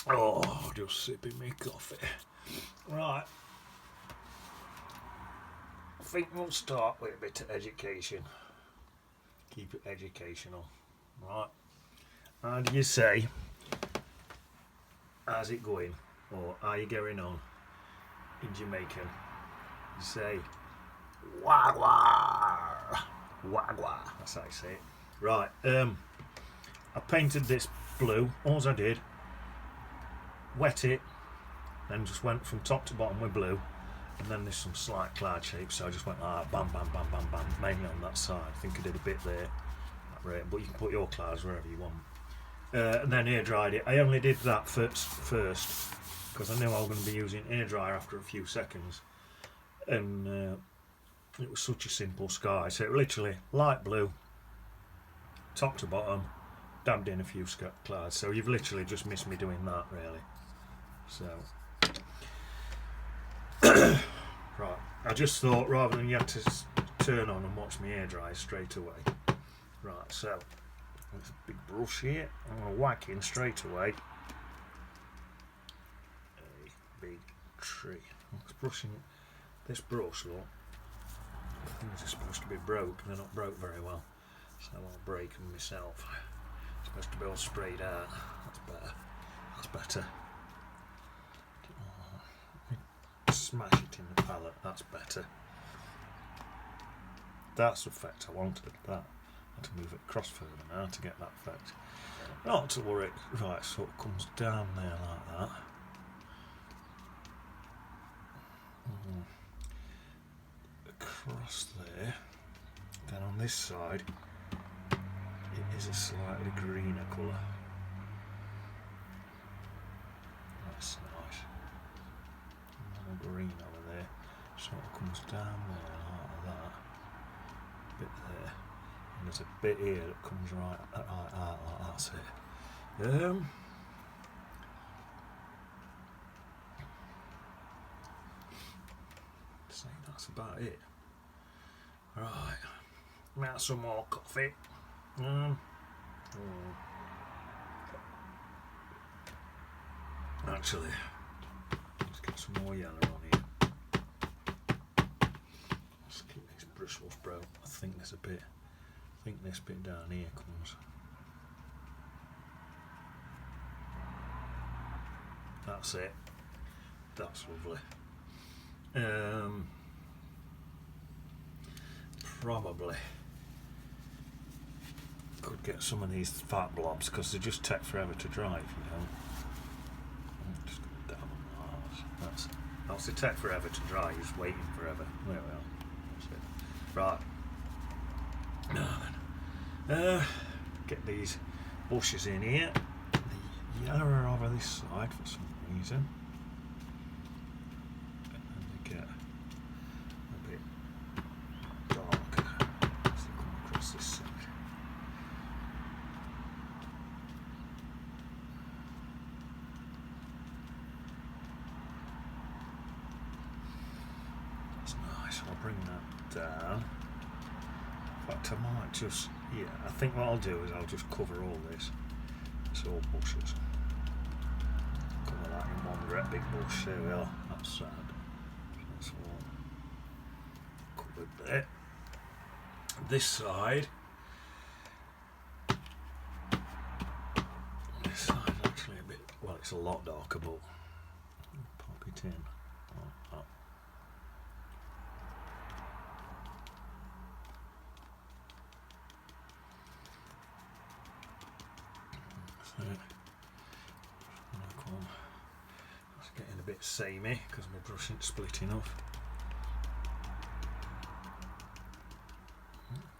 Oh, just sipping me coffee. Right. I think we'll start with a bit of education. Keep it educational. Right. How do you say, how's it going? Or are you going on in Jamaican? You say, wagwa. Wagwa. That's how you say it. Right. I painted this blue. All I did, wet it, then just went from top to bottom with blue. And then there's some slight cloud shapes, so I just went bam, bam, bam, bam, bam, mainly on that side. I think I did a bit there, but you can put your clouds wherever you want. And then air dried it. I only did that first because I knew I was going to be using air dryer after a few seconds, and it was such a simple sky. So it literally light blue, top to bottom, dabbed in a few clouds. So you've literally just missed me doing that, really. So. Right, I just thought rather than you have to turn on and watch me air dry straight away. Right, so there's a big brush here. I'm going to whack in straight away a big tree. I'm brushing this brush, look. Things are supposed to be broke, they're not broke very well, so I'll break them myself. It's supposed to be all sprayed out. That's better. That's better. Smash it in the palette, that's better. That's the effect I wanted. That. I had to move it across further now to get that effect. Not to worry. Right, so it comes down there like that. Across there. Then on this side, it is a slightly greener colour. That's nice. Green over there, sort of comes down there like that, bit there, and there's a bit here that comes right out like that's it. See, that's about it. Right, now some more coffee. Actually, let's get some more yellow on here. Let's keep these bristles broke. I think there's a bit. I think this bit down here comes. That's it. That's lovely. Probably could get some of these fat blobs because they just take forever to dry if you don't. I'm just going to dab on that. That's they take forever to dry. You're just waiting forever. There we are. That's it. Right. Now then, get these bushes in here. The yellow are over this side for some reason. And they get a bit darker as they come across this side. That's nice. I'll bring that down. In fact, I might just, I think what I'll do is I'll just cover all this. It's all bushes. Cover that in one great big bush. There we are. That's sad. That's all covered there. This side. This side's actually a bit, well, it's a lot darker, but pop it in. Like that. It's getting a bit samey because my brush isn't splitting off.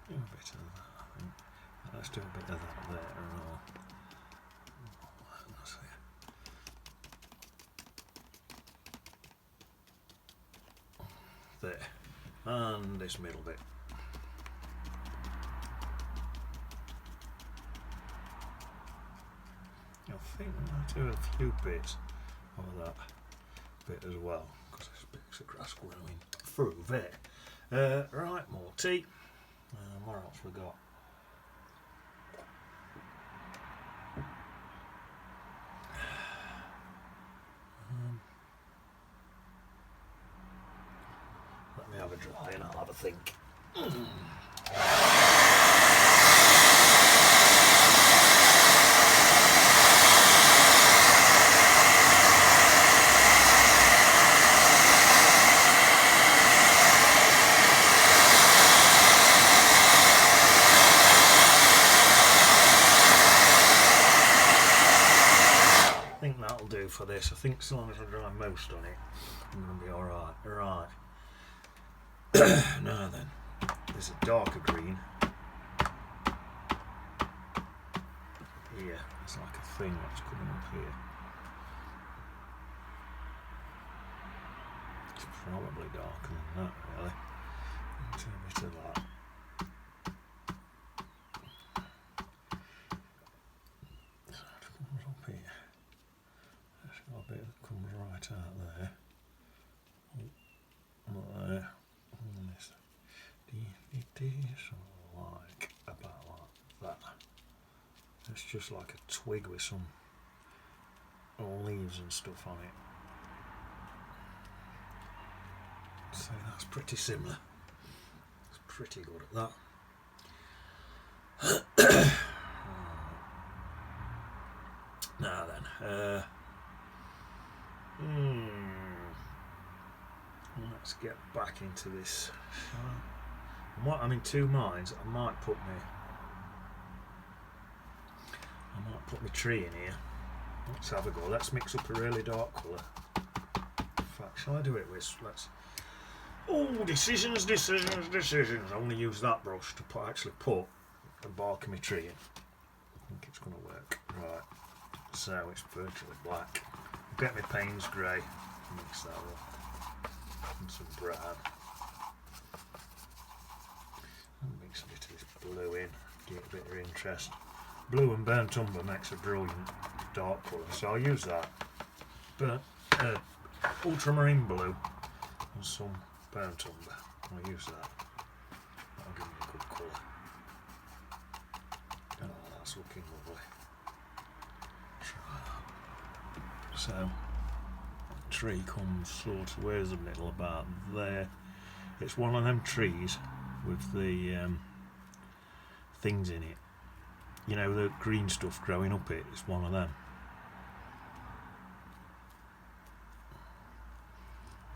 Do a bit of that, I think. Let's do a bit of that there and all. That's it. There. And this middle bit. I think I might do a few bits of that bit as well because there's bits of grass growing through there. Right, more tea. What else we got? me have a dry and I'll have a think. I think that'll do for this. I think as long as I dry most on it, I'm going to be alright. Right. Now then, there's a darker green. Here, it's like a thing that's coming up here. It's probably darker than that, really. Into a bit of that. So it comes up here. There's got a bit that comes right out there. Not there. And this. So like about like that. It's just like a twig with some leaves and stuff on it. So that's pretty similar. It's pretty good at that. Now then, let's get back into this. I'm in two minds. I might put my tree in here. Let's have a go. Let's mix up a really dark colour. In fact, shall I do it with? Decisions. I want to use that brush to actually put the bark of my tree in. I think it's going to work. Right. So it's virtually black. I'll get my Payne's grey. Mix that up. And some brown. And mix a bit of this blue in. Get a bit of interest. Blue and burnt umber makes a brilliant dark colour, so I'll use that. But ultramarine blue and some burnt umber. I'll use that. That'll give me a good colour. Oh, that's looking lovely. Try that. So, the tree comes sort of, where's the middle, about there. It's one of them trees with the things in it. You know, the green stuff growing up it, it's one of them.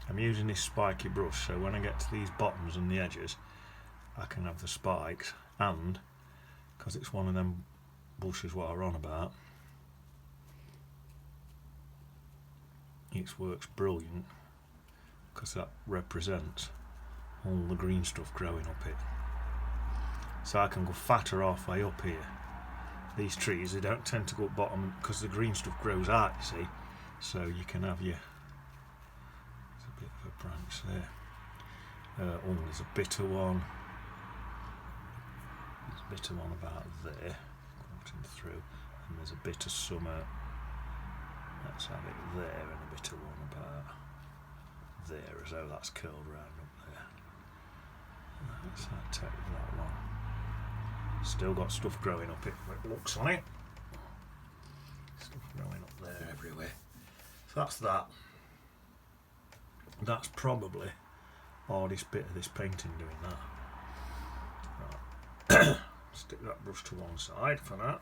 I'm using this spiky brush, so when I get to these bottoms and the edges, I can have the spikes, and, because it's one of them bushes what I run about, it works brilliant, because that represents all the green stuff growing up it. So I can go fatter halfway up here. These trees, they don't tend to go up bottom because the green stuff grows out, you see. So you can have your... There's a bit of a branch there. There's a bitter one. There's a bitter one about there, cutting through. And there's a bit of summer. Let's have it there, and a bitter one about there, as though that's curled round up there. Let's take that one. Still got stuff growing up it looks on it. Stuff growing up there everywhere. So that's that. That's probably the hardest bit of this painting, doing that. Right. Stick that brush to one side for that.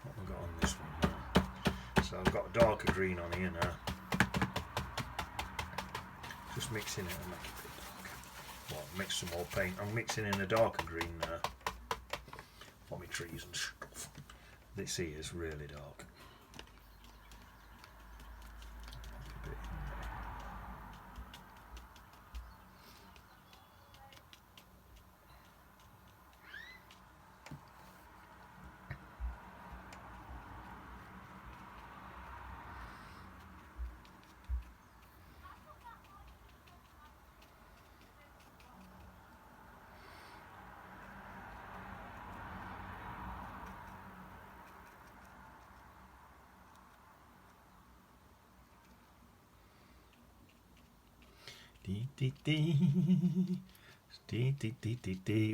What have we got on this one now? So I've got a darker green on here now. Just mixing it and making it dark. Well, mix some more paint. I'm mixing in a darker green now. For my trees and stuff. This here is really dark.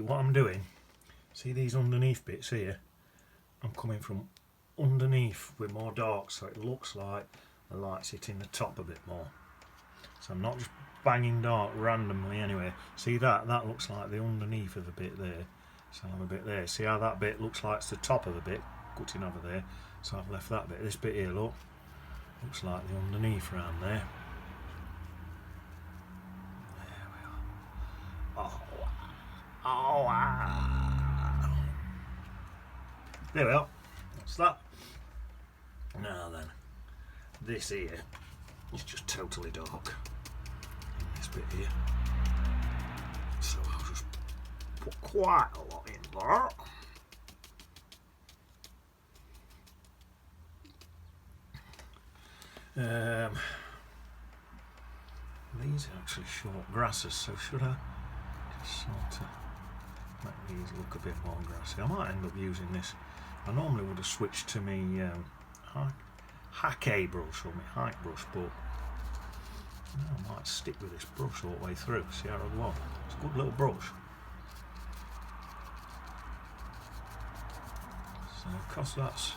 What I'm doing, see these underneath bits here, I'm coming from underneath with more dark, so it looks like the light's hitting the top a bit more. So I'm not just banging dark randomly anyway. See that looks like the underneath of the bit there, so I'll have a bit there. See how that bit looks like it's the top of the bit cutting over there, so I've left that bit. This bit here, look, looks like the underneath around there. There we are. Oh wow. There we are. That's that. Now then, this here is just totally dark. This bit here. So I'll just put quite a lot in there. These are actually short grasses, so should I just sort of make these look a bit more grassy? I might end up using this. I normally would have switched to my Hackey brush or my height brush, but I might stick with this brush all the way through, see how I go. It's a good little brush. So because that's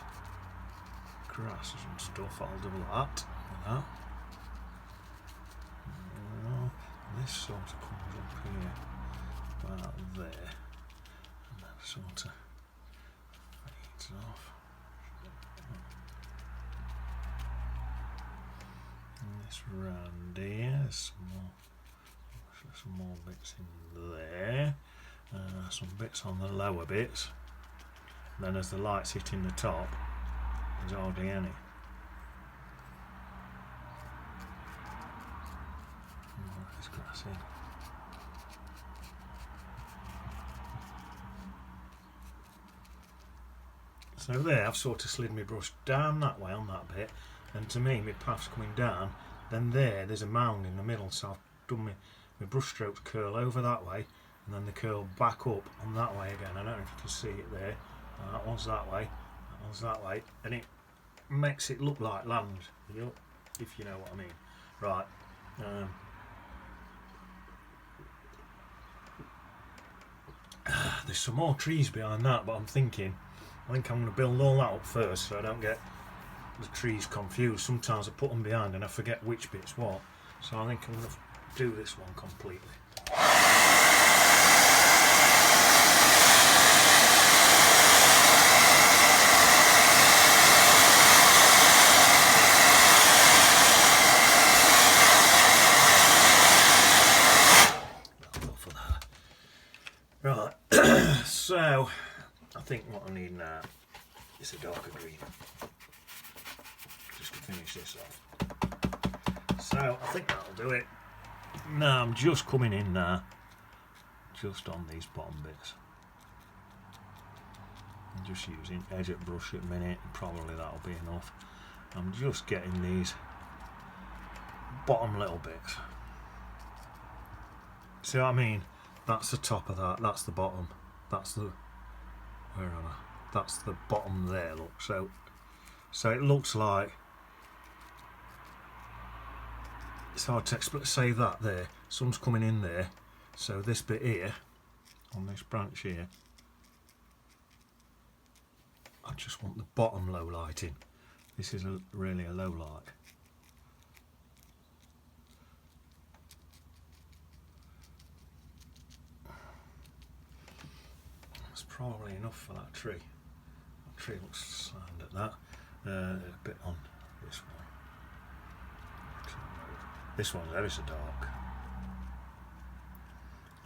grasses and stuff, I'll do that with that. This sort of comes up here, about there, and then sort of fades off. And this round here, some more bits in there, some bits on the lower bits. And then as the light's hitting the top, there's hardly any. This grass in. So there, I've sort of slid my brush down that way on that bit, and to me, my path's coming down. Then there's a mound in the middle, so I've done my brush strokes curl over that way, and then they curl back up on that way again. I don't know if you can see it there. That one's that way, that one's that way, and it makes it look like land, if you know what I mean. Right. There's some more trees behind that, but I think I'm going to build all that up first so I don't get the trees confused. Sometimes I put them behind and I forget which bit's what, so I think I'm going to do this one completely. Right, so I think what I need now is a darker green, just to finish this off. So I think that'll do it. Now I'm just coming in now, just on these bottom bits. I'm just using edge at brush at the minute, probably that'll be enough. I'm just getting these bottom little bits. See what I mean? That's the top of that, that's the bottom, that's the, where am I? That's the bottom there, look. So it looks like, it's hard to say that there, sun's coming in there, so this bit here, on this branch here, I just want the bottom low lighting. This is really a low light. Probably enough for that tree. That tree looks sound at that. A bit on this one. This one's ever so dark.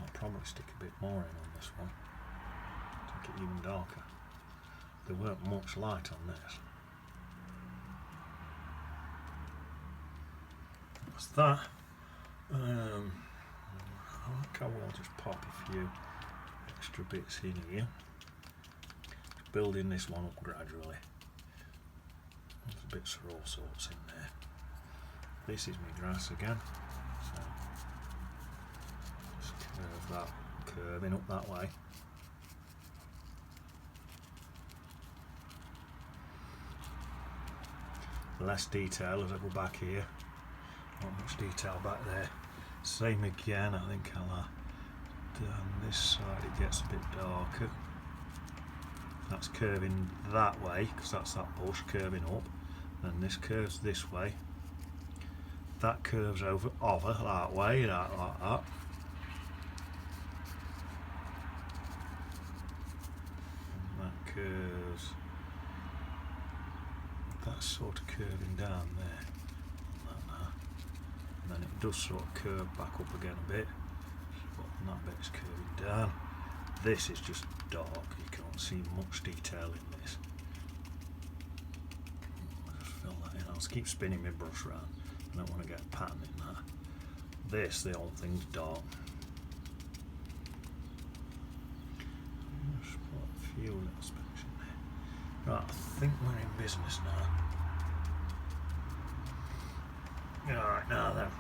I'll probably stick a bit more in on this one. Make it even darker. There weren't much light on this. That's that. I think I will just pop a few extra bits in here. Just building this one up gradually. There's bits of all sorts in there. This is my grass again. So just curve that, curving up that way. Less detail as I go back here. Not much detail back there. Same again, I think I'll on this side it gets a bit darker. That's curving that way because that's that bush curving up, and this curves this way. that curves over that way, like that. And that curves, that's sort of curving down there, like that. And then it does sort of curve back up again a bit, and that bit's curving down. This is just dark, you can't see much detail in this. I'll just fill that in. I'll just keep spinning my brush around. I don't want to get a pattern in that. This, the whole thing's dark. Just put a few little specks in there. Right, I think we're in business now. Alright, now then.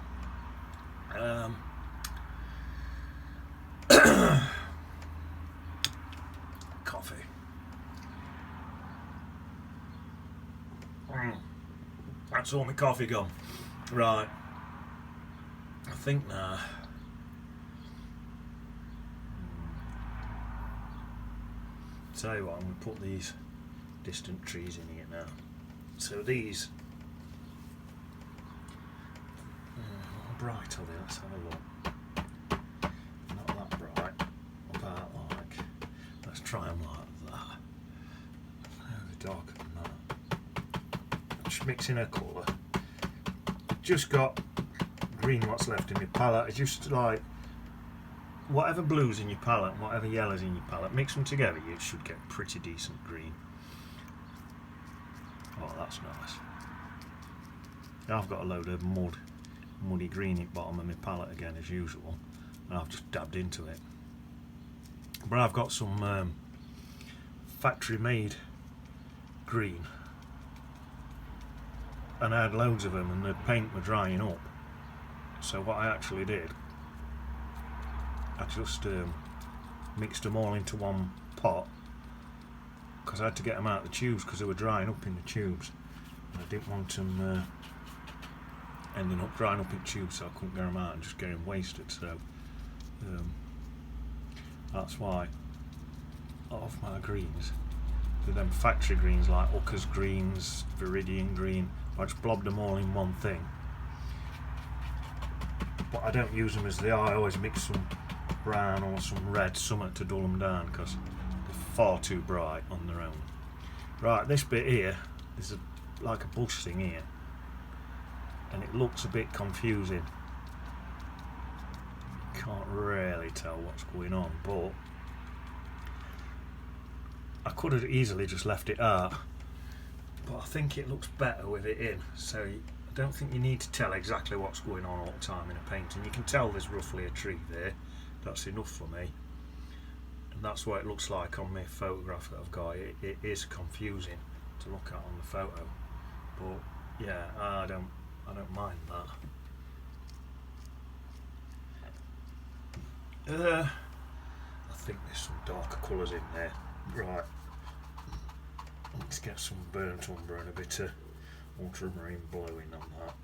Coffee. That's all my coffee gone. Right. I think now. Tell you what, I'm going to put these distant trees in here now. So these. How bright are they? Let's have a look. Not that bright. About like. Let's try them like that. They're darker than that. Just mixing a colour. Just got green what's left in my palette. It's just like whatever blues in your palette and whatever yellows in your palette, mix them together, you should get pretty decent green. Oh, that's nice. Now I've got a load of muddy green at the bottom of my palette again as usual, and I've just dabbed into it. But I've got some factory made green, and I had loads of them and the paint were drying up. So what I actually did, I just mixed them all into one pot, because I had to get them out of the tubes because they were drying up in the tubes. And I didn't want them ending up drying up in tubes, so I couldn't get them out and just getting wasted. So that's why a lot of my greens, with them factory greens like Ucker's greens, Viridian green, I just blobbed them all in one thing. But I don't use them as they are. I always mix some brown or some red, something to dull them down, because they're far too bright on their own. Right, this bit here is like a bush thing here, and it looks a bit confusing. Can't really tell what's going on, but I could have easily just left it out, but I think it looks better with it in. So I don't think you need to tell exactly what's going on all the time in a painting. You can tell there's roughly a tree there. That's enough for me, and that's what it looks like on my photograph that I've got. It is confusing to look at on the photo, but yeah, I don't mind that. I think there's some darker colours in there. Right, let's get some burnt umber and a bit of ultramarine blue in on that.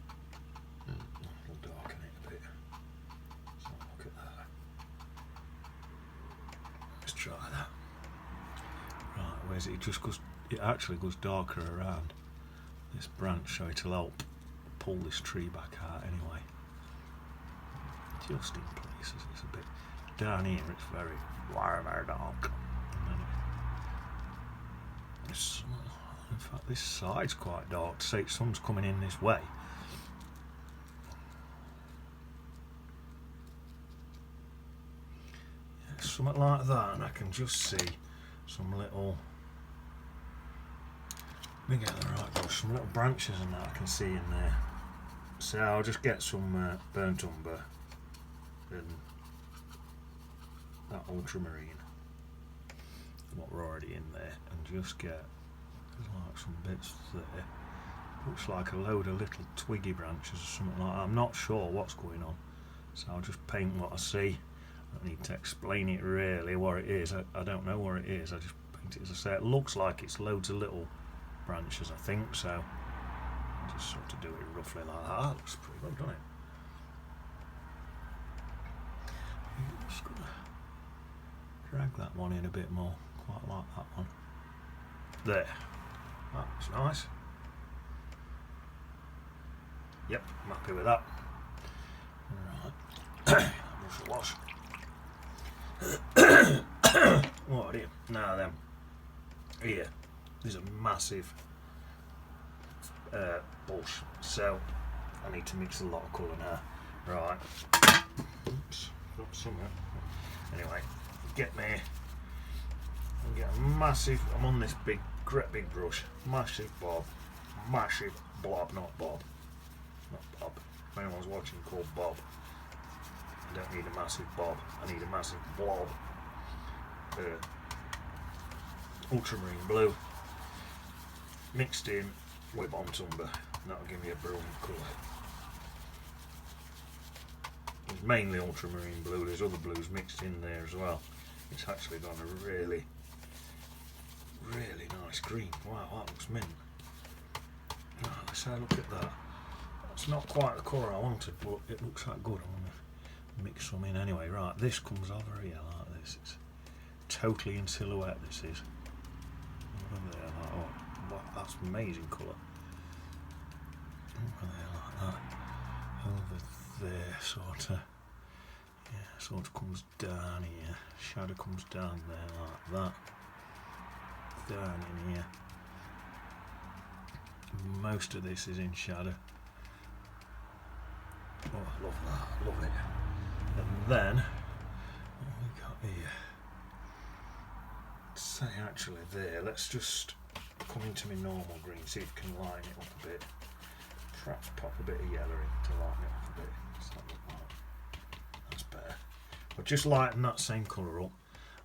We'll darken it a bit. So look at that. Let's try that. Right, where's it? It just goes. It actually goes darker around this branch, so it'll help pull this tree back out anyway. Just in places, it's a bit down here. It's very dark. In fact, this side's quite dark to say sun's coming in this way. Yeah, something like that, and I can just see some little. Let me get the right brush. Some little branches and that I can see in there. So I'll just get some burnt umber and that ultramarine, what we're already in there, and just get like some bits there. Looks like a load of little twiggy branches or something like that. I'm not sure what's going on, so I'll just paint what I see. I don't need to explain it really what it is. I don't know what it is. I just paint it as I say. It looks like it's loads of little branches, I think, so I'll just sort of do it roughly like that. That looks pretty good, doesn't it? I'm just gonna drag that one in a bit more. Quite like that one. There. That's nice. Yep, I'm happy with that. Right. Brush wash. What are you? Now then. Here. There's a massive bush, so I need to mix a lot of colour now. Right. Oops. Got some. Anyway, get me. And get a massive. I'm on this great big brush. Massive blob. Massive blob, not Bob. Not Bob. If anyone's watching called Bob, I don't need a massive bob. I need a massive blob. Ultramarine blue mixed in with burnt umber. That'll give me a brown colour. It's mainly ultramarine blue. There's other blues mixed in there as well. It's actually got a really, really nice green. Wow, that looks mint. Oh, let's have a look at that. It's not quite the colour I wanted, but it looks like good. I'm going to mix some in anyway. Right, this comes over here like this. It's totally in silhouette, this is. Over there, like, oh, wow, that's amazing colour. Over there like that. Over there, sort of. Yeah, sort of comes down here. Shadow comes down there like that. Down in here. Most of this is in shadow. Oh, I love that. Love it. And then what have we got here? Say actually there. Let's just come into my normal green. See if we can line it up a bit. Perhaps pop a bit of yellow in to line it up a bit. Does that look like? That's better. I'll just lighten that same colour up.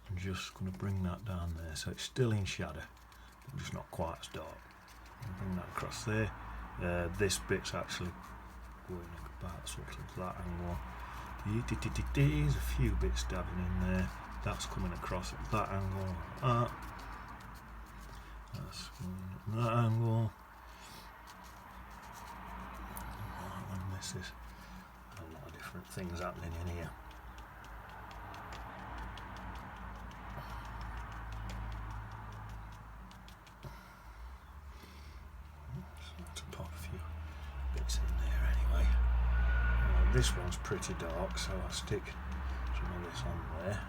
I'm just going to bring that down there, so it's still in shadow, but just not quite as dark. I'll bring that across there. This bit's actually going about sort of that angle. There's a few bits dabbing in there. That's coming across at that angle. That's coming at that angle. And this is a lot of different things happening in here. To pop a few bits in there anyway. This one's pretty dark, so I'll stick some of this on there.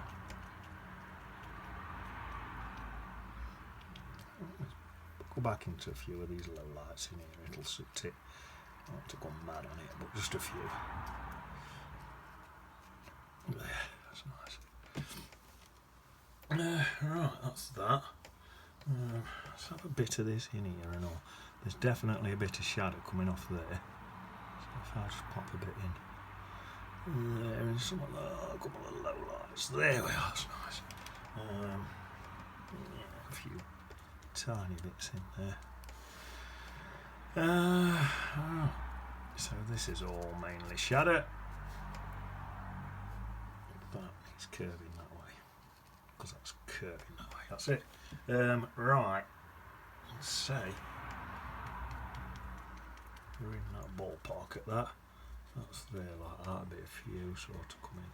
Go back into a few of these low lights in here. It'll suit it. I want to go mad on it, but just a few. There, that's nice. Right, that's that. Let's have a bit of this in here and all. There's definitely a bit of shadow coming off there. So if I just pop a bit in there and some of a couple of low lights. There we are, that's nice. Yeah, a few tiny bits in there. So this is all mainly shadow. That needs curving that way, because that's curving that way. That's it. Right. Let's say we're in that ballpark at that. That's there like that. A bit of few sort of coming.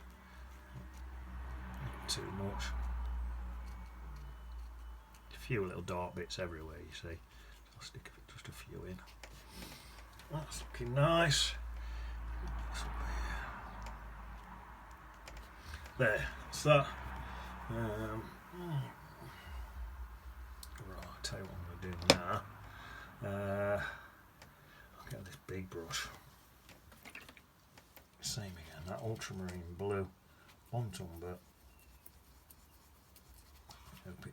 Not too much. A few little dark bits everywhere, you see. I'll stick just a few in. That's looking nice. There, that's that. Right, I'll tell you what I'm going to do now. I'll get this big brush. Same again, that ultramarine blue, burnt umber.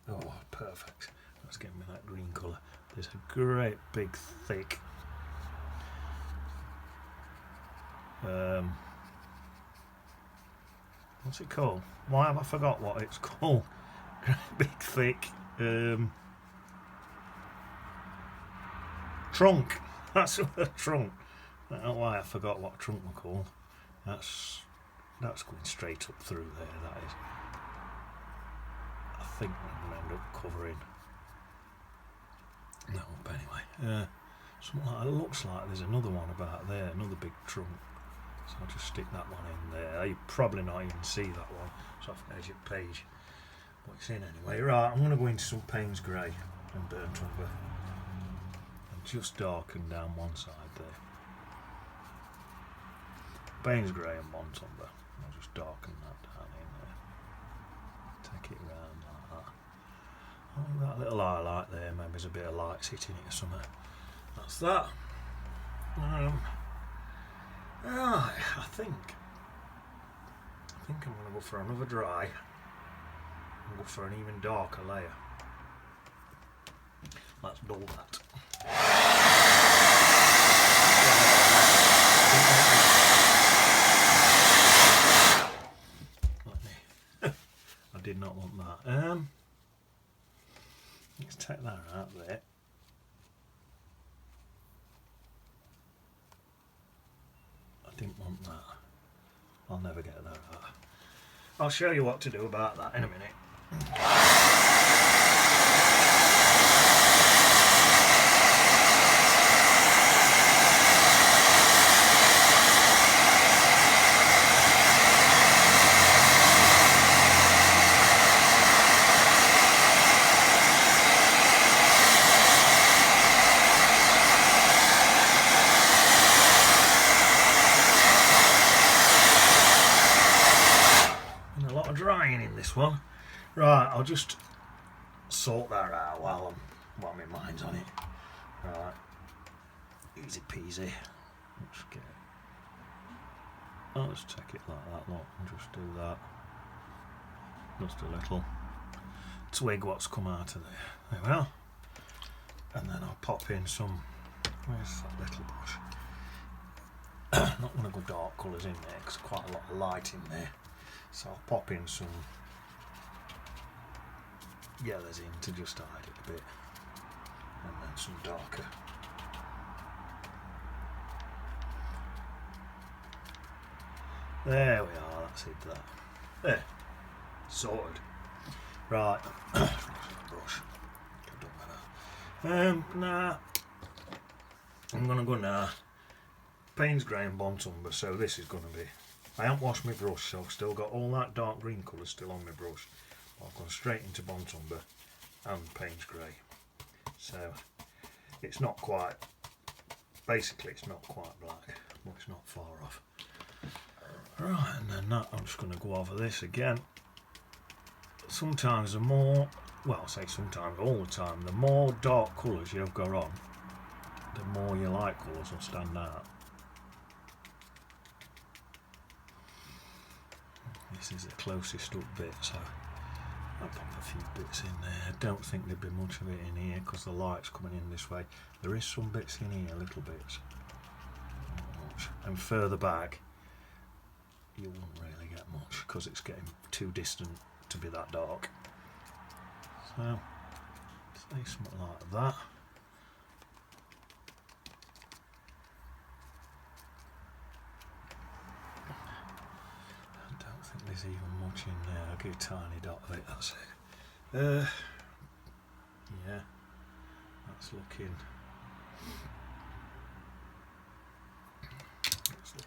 Oh, perfect. That's getting me that green colour. There's a great big thick what's it called? Why have I forgot what it's called? Great big thick trunk. That's a trunk. I don't know why I forgot what trunk we're called. That's going straight up through there, that is. I think I'm going to end up covering that up anyway. Something like, it looks like there's another one about there, another big trunk. So I'll just stick that one in there. You probably not even see that one. It's off the edge of the page. But it's in anyway. Right, I'm going to go into some Payne's Grey and burnt umber. And just darken down one side there. Payne's Grey and Montumber. I'll just darken that down in there. Take it round like that. Oh, that little highlight there, maybe there's a bit of light hitting it or something. That's that. Right, I think I'm going to go for another dry and go for an even darker layer. Let's dull that. I did not want that. Let's take that out there. I didn't want that. I'll never get that out. I'll show you what to do about that in a minute. Drying in this one. Right, I'll just sort that out while my mind's on it. Right, easy peasy. I'll just take it like that, look, and just do that. Just a little twig what's come out of there. There we are. And then I'll pop in some, where's that little brush? Not going to go dark colours in there because quite a lot of light in there. So I'll pop in some yellows in to just hide it a bit, and then some darker. There we are, that's it, that. There, sorted. Right, brush. Now, I'm going to go now. Payne's Grey and Montumber, so this is going to be. I haven't washed my brush, so I've still got all that dark green colour still on my brush. I've gone straight into Montumber and Payne's Grey. So it's not quite, basically it's not quite black, but it's not far off. Right, and then that, I'm just going to go over this again. Sometimes the more, well I say sometimes, all the time, the more dark colours you've got on, the more your light colours will stand out. This is the closest up bit, so I'll pop a few bits in there. I don't think there'd be much of it in here because the light's coming in this way. There is some bits in here, little bits. Not much. And further back, you won't really get much because it's getting too distant to be that dark. So, say something like that. There's even much in there. I'll get a tiny dot of it, that's it. Yeah, that's looking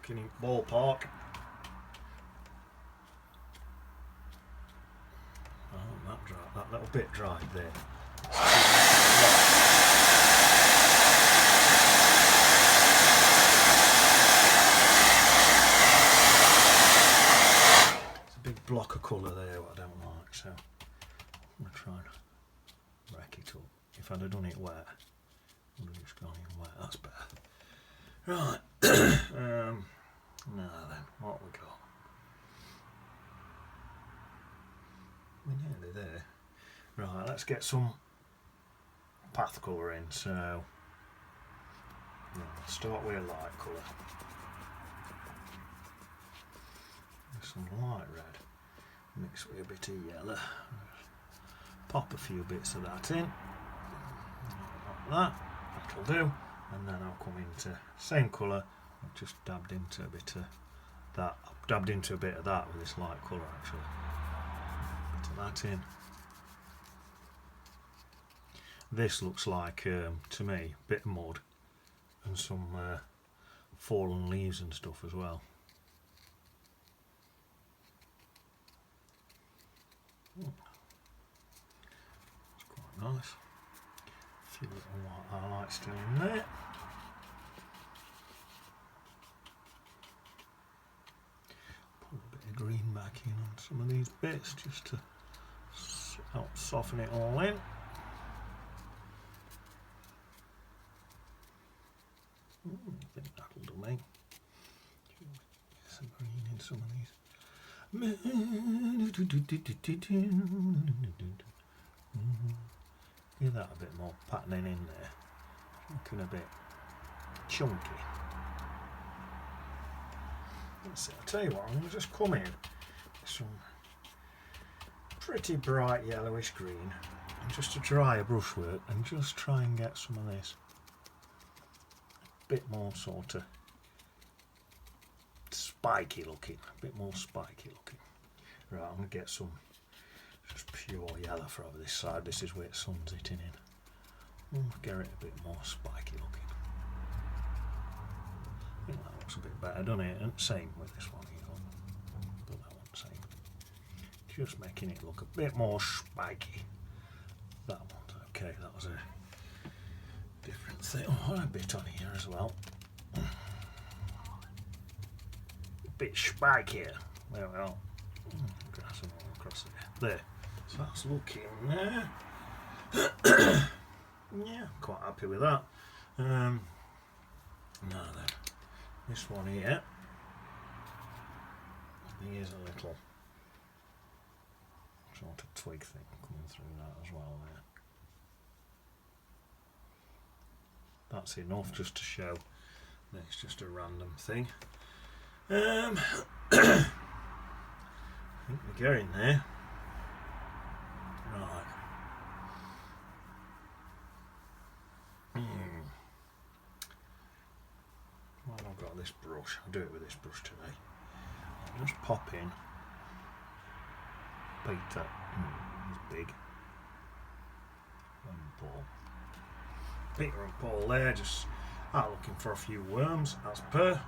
in ballpark. Oh, that little bit dried there. Block of colour there what I don't like, so I'm going to try and rack it up. If I'd have done it wet, I would have just gone in wet, that's better. Right, now then, what we got? We're nearly there. Right, let's get some path colour in, so I'll start with a light colour. Some light red. Mix with a bit of yellow. Pop a few bits of that in. Like that. That'll do. And then I'll come into same colour. I've just dabbed into a bit of that. I've dabbed into a bit of that with this light colour actually. Bit of that in. This looks like, to me, a bit of mud and some fallen leaves and stuff as well. It's quite nice. A few little white highlights still in there. green back in on some of these bits just to help soften it all in. I think that'll do me. Get some green in some of these. Give that a bit more patterning in there. Looking a bit chunky. Let's see, I'll tell you what, I'm going to just come in with some pretty bright yellowish green and just to dry a brushwork and just try and get some of this a bit more sort of spiky looking, a bit more spiky looking. Right, I'm going to get some just pure yellow for over this side. This is where the sun's hitting in. Get it a bit more spiky looking. I think that looks a bit better, doesn't it? And same with this one here. But that one, same. Just making it look a bit more spiky. That one's okay. That was a different thing. Oh, a bit on here as well. A bit spikier. There we are. Grass and all across there. There. So that's looking there. Yeah, quite happy with that. Now then, this one here, I think is a little sort of twig thing coming through that as well there. That's enough just to show that it's just a random thing. I think we're getting there. Right. Well, I've got this brush. I'll do it with this brush today. I'll just pop in Peter. He's big. And Paul. Peter and Paul there, just out looking for a few worms, as per.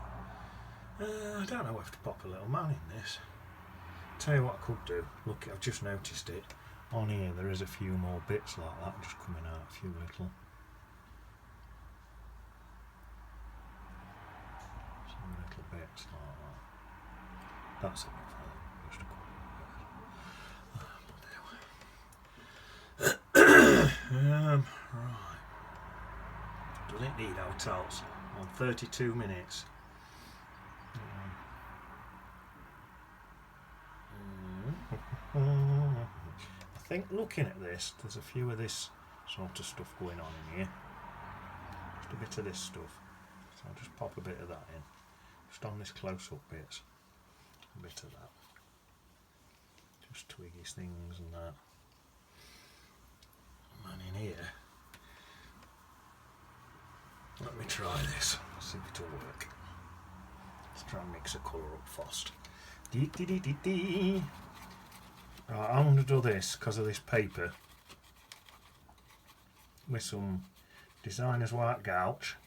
I don't know if to pop a little man in this. Tell you what I could do. Look, I've just noticed it. On here there is a few more bits like that just coming out, a few little. Some little bits like that. That's enough, I think. Just a couple. Right. Does it need hotels? On 32 minutes. I think looking at this, there's a few of this sort of stuff going on in here. Just a bit of this stuff. So I'll just pop a bit of that in. Just on this close-up bits. A bit of that. Just twiggy things and that. And in here, let me try this. See if it'll work. Let's try and mix a colour up fast. Dee. Right, I'm going to do this because of this paper with some designer's white gouache.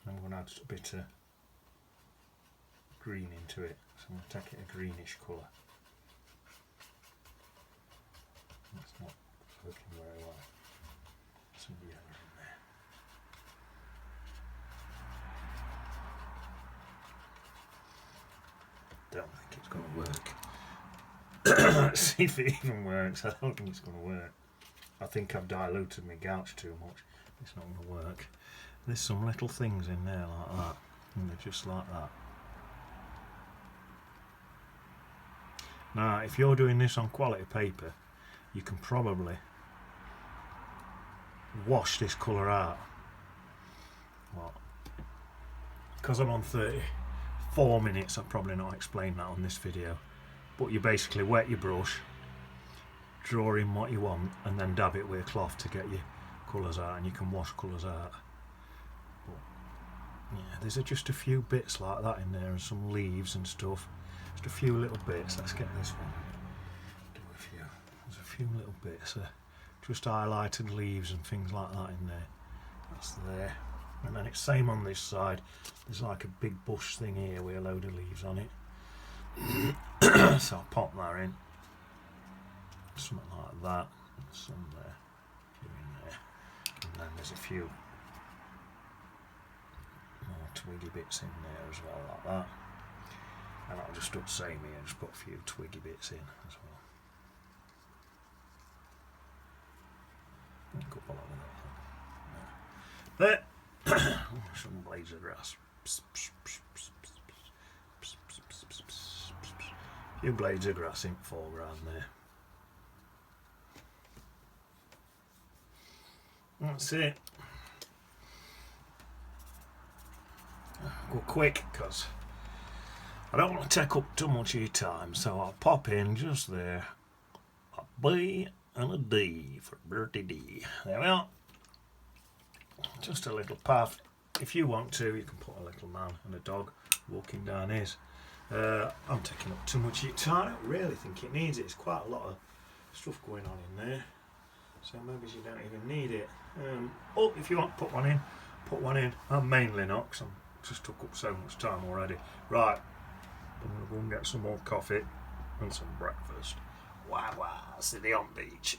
I'm going to add a bit of green into it, so I'm going to take it a greenish colour. That's not working very well. Some yellow in there. Don't think it's going to work. Let's see if it even works. I don't think it's going to work. I think I've diluted my gouache too much. It's not going to work. There's some little things in there like that, and they're just like that. Now, if you're doing this on quality paper, you can probably wash this colour out. What? Because I'm on 34 minutes, I've probably not explained that on this video. But you basically wet your brush, draw in what you want, and then dab it with a cloth to get your colours out, and you can wash colours out. But yeah, there's just a few bits like that in there, and some leaves and stuff. Just a few little bits. Let's get this one. Do a few. There's a few little bits. Just highlighted leaves and things like that in there. That's there. And then it's same on this side. There's like a big bush thing here with a load of leaves on it. So I'll pop that in. Something like that. Some there. A few in there. And then there's a few more twiggy bits in there as well, like that. And I'll just start samey and just put a few twiggy bits in as well. A couple of them. There. Some blades of grass. A few blades of grass in the foreground there. That's it. Go quick because I don't want to take up too much of your time, so I'll pop in just there. A B and a D for Bertie D. There we are. Just a little path. If you want to, you can put a little man and a dog walking down his. I'm taking up too much of your time. I don't really think it needs it. It's quite a lot of stuff going on in there. So maybe you don't even need it. Oh, if you want to put one in, put one in. I'm mainly not, because I've just took up so much time already. Right, I'm going to go and get some more coffee and some breakfast. Wow, city on beach.